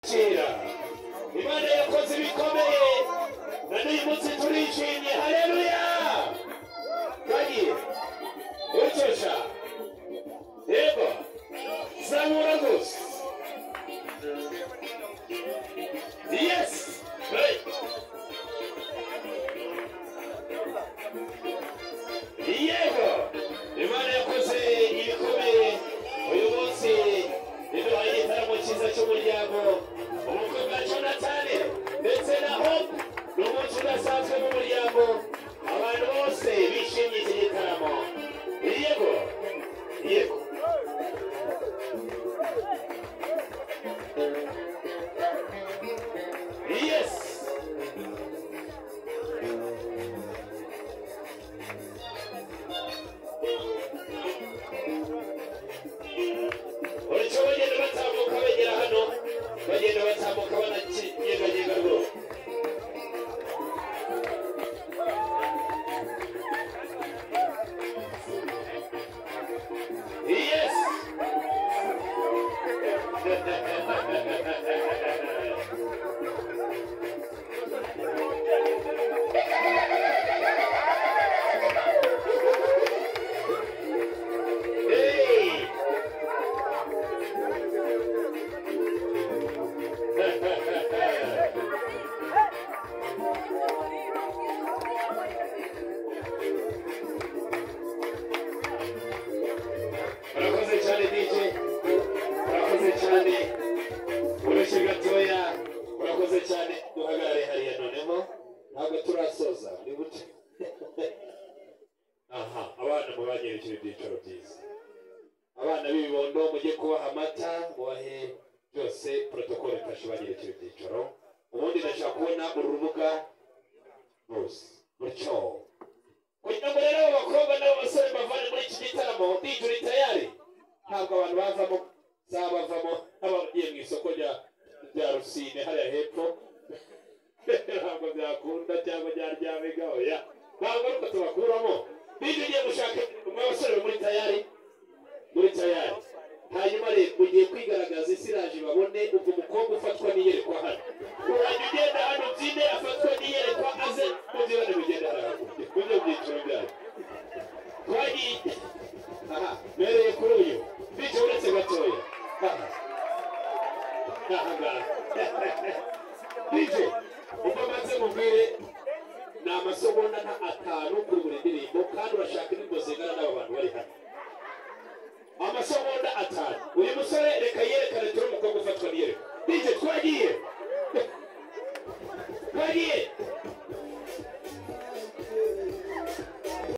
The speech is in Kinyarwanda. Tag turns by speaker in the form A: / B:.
A: kera Imana yakoze ibikomeye na n'uyu munsi turishimye haleluya twagiye ucosha yego zamura gusa yes right yego Imana yakoze ibikomeye uyu munsi iduhaye igitaramo cyiza cy'umuryango ubukwe bwa Jonathan ndetse na Hope ni umunsi udasanzwe mu muryango abantu bose bishimye iki gitaramo yego yego yes uretse bagenda batambuka begera hano bagenda batambuka bananyeganyega rwose yes urakoze cyane DJ urakoze cyane ureshye gatoya urakoze cyane duhagarare hariya noneho ntabwo turasoza ni buce aha abana mubanyerekere ibyicaro byiza abana b'ibibondo mujye kubaha amata mubahe byose protocole ifashe banyerekere ibyicaro ubundi ndashaka kubona urubuga rwose gutyo kugira ngo rero abakobwa n'abasore bavane muri iki gitaramo DJ uri tayari ntabwo abantu bavamo zabavamo abagiye mu isoko rya Rusine hariya hepfo ntabwo byakunda cyangwa ryaryamega oya ntabwo ariko tubakuramo DJ ugiye gushaka abasore muri tayari hanyuma rero mugiye kwigaragaza isiraje babone ubwo mukobwa ufatwa n'iyerekwa hano urajya ugenda hano byine afatwa n'iyerekwa aze muzibane mugenda hano mujye byiciro byayo twagiye aha mereye kuri uyu DJ uretse gatoya DJ ubwo maze mubwire ni amasegonda nka 5 kuri buri ndirimbo kandi urashaka indirimbo zingana n'aba bantu bari hano amasegonda 5 uyu musore reka yerekane turi umukobwa ufatwa n'iyerekwa DJ